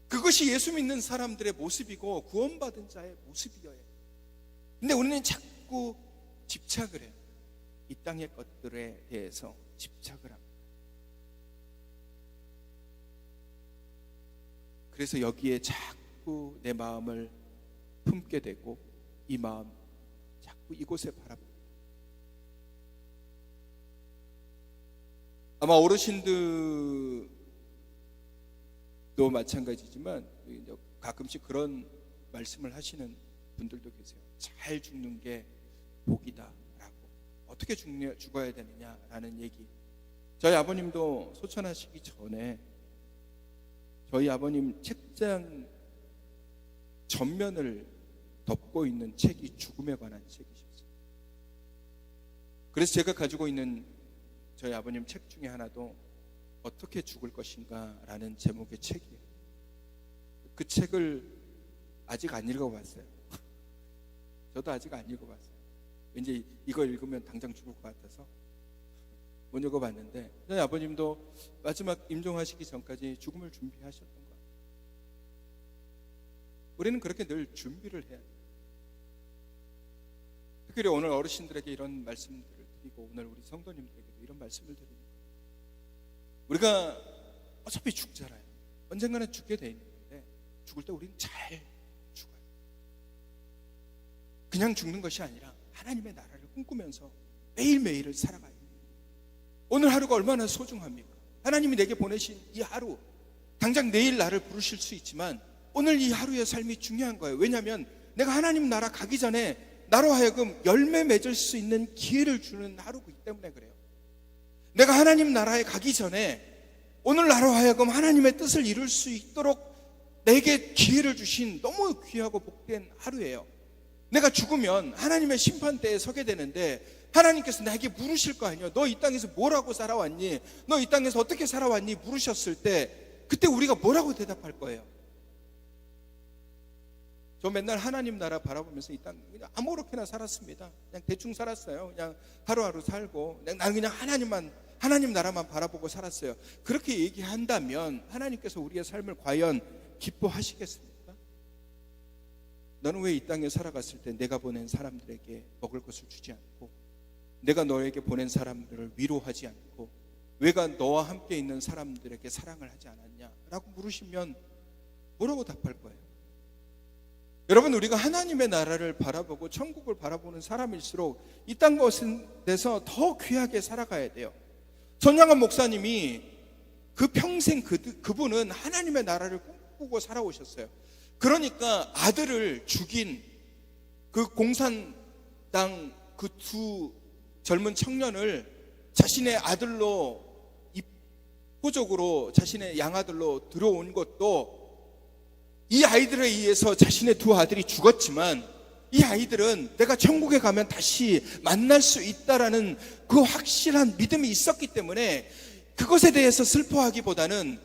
그것이 예수 믿는 사람들의 모습이고 구원받은 자의 모습이어야 해요. 근데 우리는 자꾸 집착을 해요. 이 땅의 것들에 대해서 집착을 합니다. 그래서 여기에 자꾸 내 마음을 품게 되고 이 마음 자꾸 이곳에 바라보고, 아마 어르신들도 마찬가지지만 가끔씩 그런 말씀을 하시는 분들도 계세요. 잘 죽는 게 복이다 라고. 어떻게 죽어야 되느냐라는 얘기. 저희 아버님도 소천하시기 전에 저희 아버님 책장 전면을 덮고 있는 책이 죽음에 관한 책이셨어요. 그래서 제가 가지고 있는 저희 아버님 책 중에 하나도 어떻게 죽을 것인가 라는 제목의 책이에요. 그 책을 아직 안 읽어봤어요. 저도 아직 안 읽어봤어요. 왠지 이거 읽으면 당장 죽을 것 같아서 못 읽어봤는데, 저희 아버님도 마지막 임종하시기 전까지 죽음을 준비하셨던 것 같아요. 우리는 그렇게 늘 준비를 해야 돼요. 특별히 오늘 어르신들에게 이런 말씀들을 드리고 오늘 우리 성도님들에게도 이런 말씀을 드립니다. 우리가 어차피 죽잖아요. 언젠가는 죽게 돼 있는데 죽을 때 우리는 잘 죽어요. 그냥 죽는 것이 아니라 하나님의 나라를 꿈꾸면서 매일매일을 살아가요. 오늘 하루가 얼마나 소중합니까? 하나님이 내게 보내신 이 하루, 당장 내일 나를 부르실 수 있지만 오늘 이 하루의 삶이 중요한 거예요. 왜냐하면 내가 하나님 나라 가기 전에 나로 하여금 열매 맺을 수 있는 기회를 주는 하루이기 때문에 그래요. 내가 하나님 나라에 가기 전에 오늘 나로 하여금 하나님의 뜻을 이룰 수 있도록 내게 기회를 주신 너무 귀하고 복된 하루예요. 내가 죽으면 하나님의 심판대에 서게 되는데 하나님께서 나에게 물으실 거 아니에요. 너 이 땅에서 뭐라고 살아왔니? 너 이 땅에서 어떻게 살아왔니? 물으셨을 때 그때 우리가 뭐라고 대답할 거예요? 저 맨날 하나님 나라 바라보면서 이 땅 그냥 아무렇게나 살았습니다. 그냥 대충 살았어요. 그냥 하루하루 살고 나는 그냥 하나님 나라만 바라보고 살았어요. 그렇게 얘기한다면 하나님께서 우리의 삶을 과연 기뻐하시겠습니까? 너는 왜 이 땅에 살아갔을 때 내가 보낸 사람들에게 먹을 것을 주지 않고 내가 너에게 보낸 사람들을 위로하지 않고 왜가 너와 함께 있는 사람들에게 사랑을 하지 않았냐? 라고 물으시면 뭐라고 답할 거예요? 여러분, 우리가 하나님의 나라를 바라보고 천국을 바라보는 사람일수록 이 땅 것에서 더 귀하게 살아가야 돼요. 손양원 목사님이 그 평생 그분은 하나님의 나라를 꿈꾸고 살아오셨어요. 그러니까 아들을 죽인 그 공산당 그 두 젊은 청년을 자신의 아들로 입호적으로 자신의 양아들로 들어온 것도 이 아이들에 의해서 자신의 두 아들이 죽었지만 이 아이들은 내가 천국에 가면 다시 만날 수 있다라는 그 확실한 믿음이 있었기 때문에 그것에 대해서 슬퍼하기보다는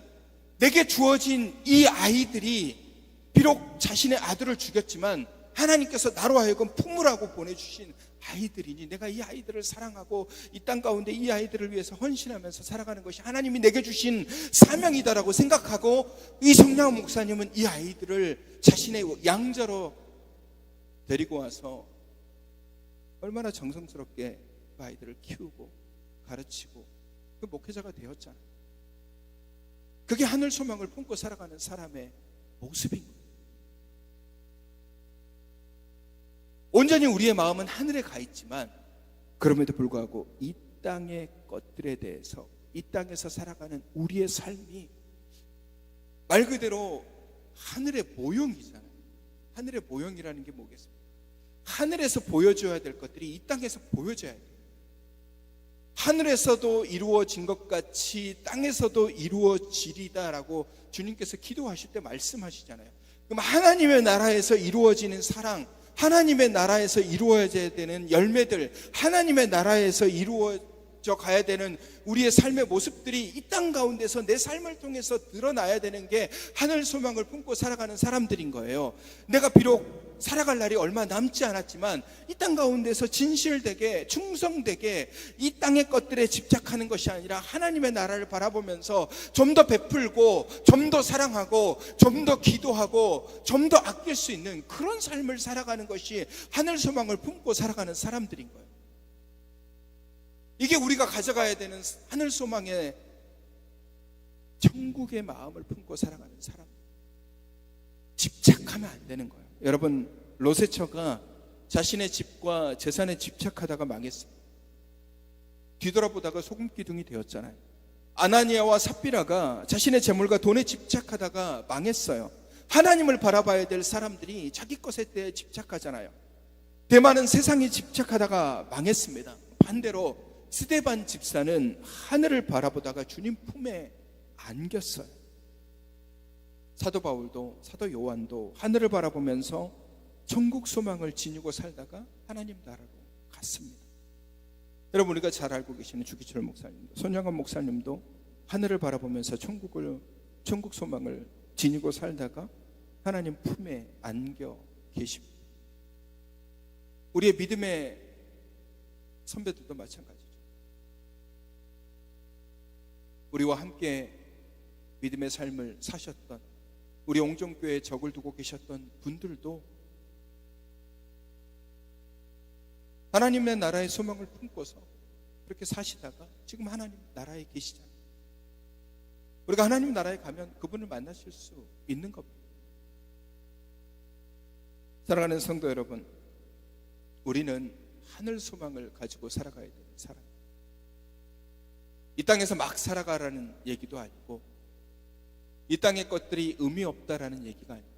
내게 주어진 이 아이들이 비록 자신의 아들을 죽였지만 하나님께서 나로 하여금 품으라고 보내주신 아이들이니 내가 이 아이들을 사랑하고 이 땅 가운데 이 아이들을 위해서 헌신하면서 살아가는 것이 하나님이 내게 주신 사명이다라고 생각하고 이 성량원 목사님은 이 아이들을 자신의 양자로 데리고 와서 얼마나 정성스럽게 그 아이들을 키우고 가르치고 그 목회자가 되었잖아요. 그게 하늘 소망을 품고 살아가는 사람의 모습인 거예요. 온전히 우리의 마음은 하늘에 가 있지만 그럼에도 불구하고 이 땅의 것들에 대해서 이 땅에서 살아가는 우리의 삶이 말 그대로 하늘의 모형이잖아요. 하늘의 모형이라는 게 뭐겠습니까? 하늘에서 보여줘야 될 것들이 이 땅에서 보여져야 돼요. 하늘에서도 이루어진 것 같이 땅에서도 이루어지리다라고 주님께서 기도하실 때 말씀하시잖아요. 그럼 하나님의 나라에서 이루어지는 사랑, 하나님의 나라에서 이루어져야 되는 열매들, 하나님의 나라에서 이루어져 가야 되는 우리의 삶의 모습들이 이 땅 가운데서 내 삶을 통해서 드러나야 되는 게 하늘 소망을 품고 살아가는 사람들인 거예요. 내가 비록 살아갈 날이 얼마 남지 않았지만 이 땅 가운데서 진실되게 충성되게 이 땅의 것들에 집착하는 것이 아니라 하나님의 나라를 바라보면서 좀 더 베풀고 좀 더 사랑하고 좀 더 기도하고 좀 더 아낄 수 있는 그런 삶을 살아가는 것이 하늘 소망을 품고 살아가는 사람들인 거예요. 이게 우리가 가져가야 되는 하늘 소망의 천국의 마음을 품고 살아가는 사람. 집착하면 안 되는 거예요. 여러분, 롯의 자신의 집과 재산에 집착하다가 망했어요. 뒤돌아보다가 소금기둥이 되었잖아요. 아나니아와 삽비라가 자신의 재물과 돈에 집착하다가 망했어요. 하나님을 바라봐야 될 사람들이 자기 것에 대해 집착하잖아요. 대만은 세상에 집착하다가 망했습니다. 반대로 스데반 집사는 하늘을 바라보다가 주님 품에 안겼어요. 사도 바울도 사도 요한도 하늘을 바라보면서 천국 소망을 지니고 살다가 하나님 나라로 갔습니다. 여러분, 우리가 잘 알고 계시는 주기철 목사님도 손양원 목사님도 하늘을 바라보면서 천국 소망을 지니고 살다가 하나님 품에 안겨 계십니다. 우리의 믿음의 선배들도 마찬가지죠. 우리와 함께 믿음의 삶을 사셨던 우리 옹정교회에 적을 두고 계셨던 분들도 하나님의 나라의 소망을 품고서 그렇게 사시다가 지금 하나님 나라에 계시잖아요. 우리가 하나님 나라에 가면 그분을 만나실 수 있는 겁니다. 사랑하는 성도 여러분, 우리는 하늘 소망을 가지고 살아가야 되는 사람. 이 땅에서 막 살아가라는 얘기도 아니고, 이 땅의 것들이 의미 없다라는 얘기가 아니고,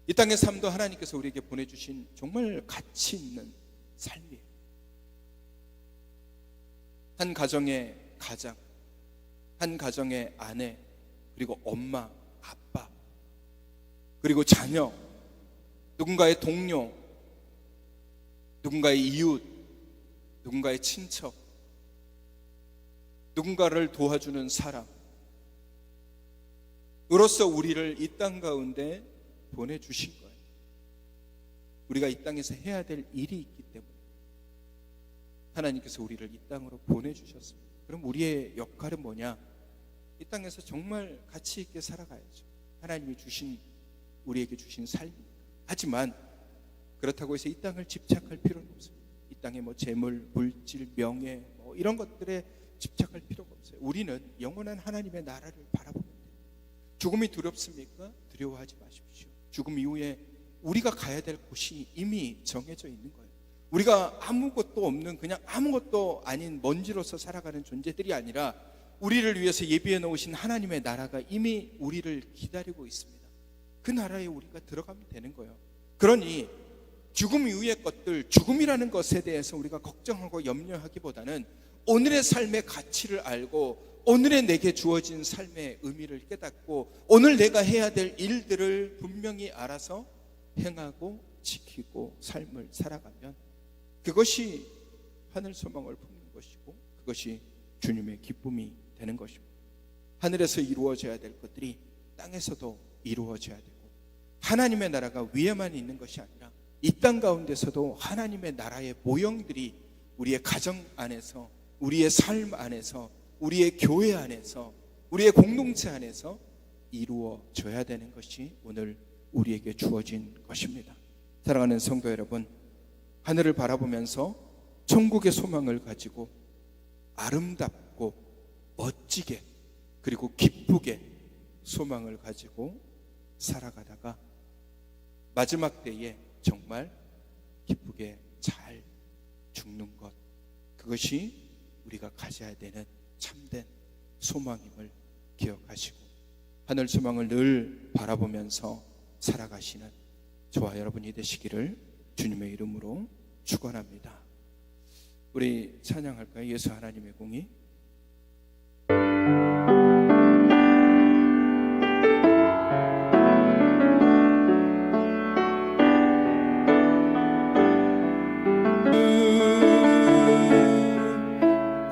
이 땅의 삶도 하나님께서 우리에게 보내주신 정말 가치 있는 삶이에요. 한 가정의 가장, 한 가정의 아내, 그리고 엄마, 아빠, 그리고 자녀, 누군가의 동료, 누군가의 이웃, 누군가의 친척, 누군가를 도와주는 사람, 으로써 우리를 이 땅 가운데 보내주신 거예요. 우리가 이 땅에서 해야 될 일이 있기 때문에 하나님께서 우리를 이 땅으로 보내주셨습니다. 그럼 우리의 역할은 뭐냐? 이 땅에서 정말 가치 있게 살아가야죠. 하나님이 우리에게 주신 삶입니다. 하지만 그렇다고 해서 이 땅을 집착할 필요는 없습니다. 이 땅의 재물, 물질, 명예 이런 것들에 집착할 필요가 없어요. 우리는 영원한 하나님의 나라를 바라보면 돼요. 죽음이 두렵습니까? 두려워하지 마십시오. 죽음 이후에 우리가 가야 될 곳이 이미 정해져 있는 거예요. 우리가 아무것도 없는, 그냥 아무것도 아닌 먼지로서 살아가는 존재들이 아니라 우리를 위해서 예비해 놓으신 하나님의 나라가 이미 우리를 기다리고 있습니다. 그 나라에 우리가 들어가면 되는 거예요. 그러니 죽음 이후의 것들, 죽음이라는 것에 대해서 우리가 걱정하고 염려하기보다는 오늘의 삶의 가치를 알고 오늘의 내게 주어진 삶의 의미를 깨닫고 오늘 내가 해야 될 일들을 분명히 알아서 행하고 지키고 삶을 살아가면 그것이 하늘 소망을 품는 것이고 그것이 주님의 기쁨이 되는 것입니다. 하늘에서 이루어져야 될 것들이 땅에서도 이루어져야 되고, 하나님의 나라가 위에만 있는 것이 아니라 이 땅 가운데서도 하나님의 나라의 모형들이 우리의 가정 안에서, 우리의 삶 안에서, 우리의 교회 안에서, 우리의 공동체 안에서 이루어져야 되는 것이 오늘 우리에게 주어진 것입니다. 사랑하는 성도 여러분, 하늘을 바라보면서 천국의 소망을 가지고 아름답고 멋지게 그리고 기쁘게 소망을 가지고 살아가다가 마지막 때에 정말 기쁘게 잘 죽는 것, 그것이 우리가 가져야 되는 참된 소망임을 기억하시고 하늘 소망을 늘 바라보면서 살아가시는 저와 여러분이 되시기를 주님의 이름으로 축원합니다. 우리 찬양할까요? 예수 하나님의 공의.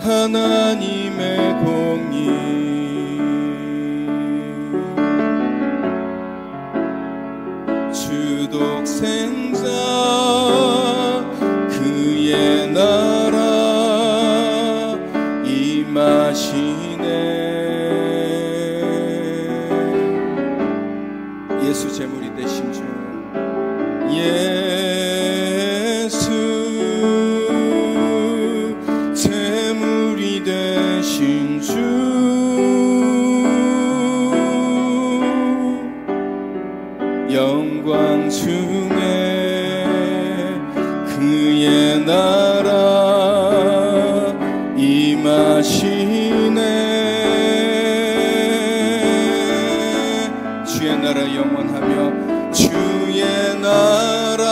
하나님의 공의 주독생자 그의 나라 임하시네. 예수 제물이 되신 주 예수 제물이 되신 주 영광 중에 그의 나라 임하시네. 주의 나라 영원하며 주의 나라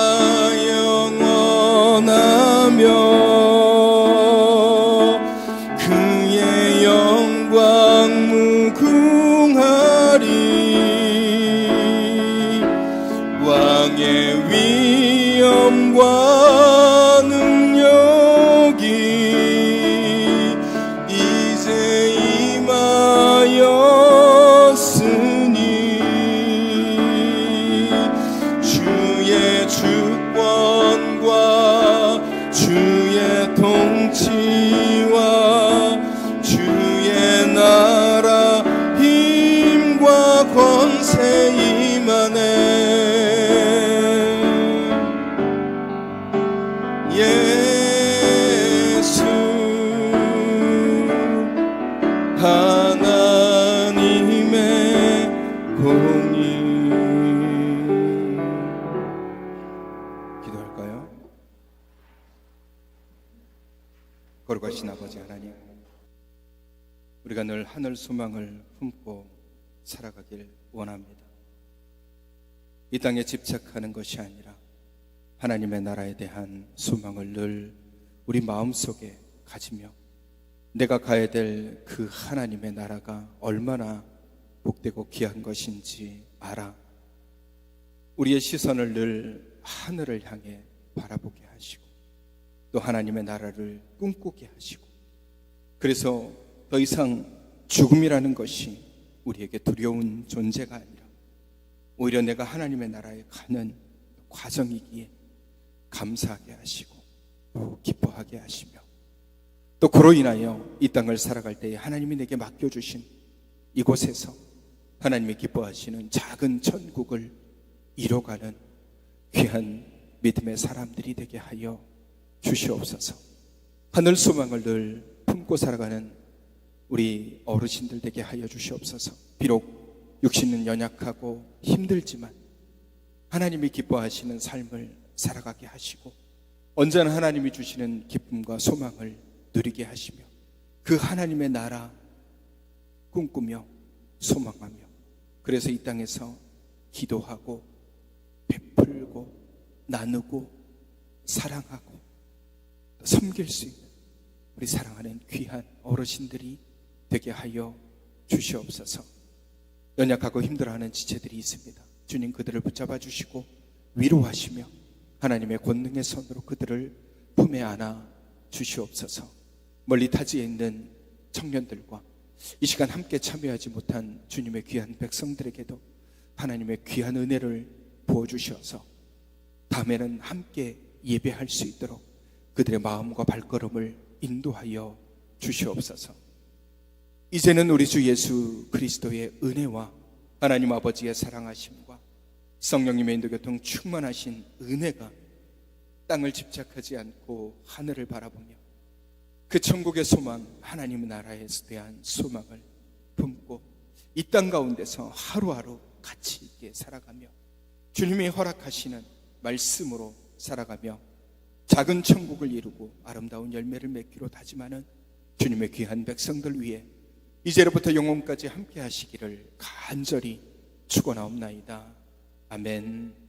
영원하며 그의 영광 무궁하리. 왕의 위엄과 능력이 이제 임하였으니 주의 주권과 주의 통치와 주의 나라 힘과 권세 임하네. 예수 하나님의 공의. 기도할까요? 거룩하신 아버지 하나님, 우리가 늘 하늘 소망을 품고 살아가길 원합니다. 이 땅에 집착하는 것이 아니라 하나님의 나라에 대한 소망을 늘 우리 마음속에 가지며 내가 가야 될 그 하나님의 나라가 얼마나 복되고 귀한 것인지 알아 우리의 시선을 늘 하늘을 향해 바라보게 하시고 또 하나님의 나라를 꿈꾸게 하시고 그래서 더 이상 죽음이라는 것이 우리에게 두려운 존재가 아니라 오히려 내가 하나님의 나라에 가는 과정이기에 감사하게 하시고 또 기뻐하게 하시며 또 그로 인하여 이 땅을 살아갈 때에 하나님이 내게 맡겨주신 이곳에서 하나님이 기뻐하시는 작은 천국을 이뤄가는 귀한 믿음의 사람들이 되게 하여 주시옵소서. 하늘 소망을 늘 품고 살아가는 우리 어르신들 되게 하여 주시옵소서. 비록 육신은 연약하고 힘들지만 하나님이 기뻐하시는 삶을 살아가게 하시고 언제나 하나님이 주시는 기쁨과 소망을 누리게 하시며 그 하나님의 나라 꿈꾸며 소망하며 그래서 이 땅에서 기도하고 베풀고 나누고 사랑하고 섬길 수 있는 우리 사랑하는 귀한 어르신들이 되게 하여 주시옵소서. 연약하고 힘들어하는 지체들이 있습니다. 주님 그들을 붙잡아 주시고 위로하시며 하나님의 권능의 손으로 그들을 품에 안아 주시옵소서. 멀리 타지에 있는 청년들과 이 시간 함께 참여하지 못한 주님의 귀한 백성들에게도 하나님의 귀한 은혜를 부어주셔서 다음에는 함께 예배할 수 있도록 그들의 마음과 발걸음을 인도하여 주시옵소서. 이제는 우리 주 예수 그리스도의 은혜와 하나님 아버지의 사랑하심과 성령님의 인도교통 충만하신 은혜가 땅을 집착하지 않고 하늘을 바라보며 그 천국의 소망 하나님 나라에 대한 소망을 품고 이 땅 가운데서 하루하루 가치 있게 살아가며 주님이 허락하시는 말씀으로 살아가며 작은 천국을 이루고 아름다운 열매를 맺기로 다짐하는 주님의 귀한 백성들 위해 이제로부터 영원까지 함께 하시기를 간절히 축원하옵나이다. 아멘.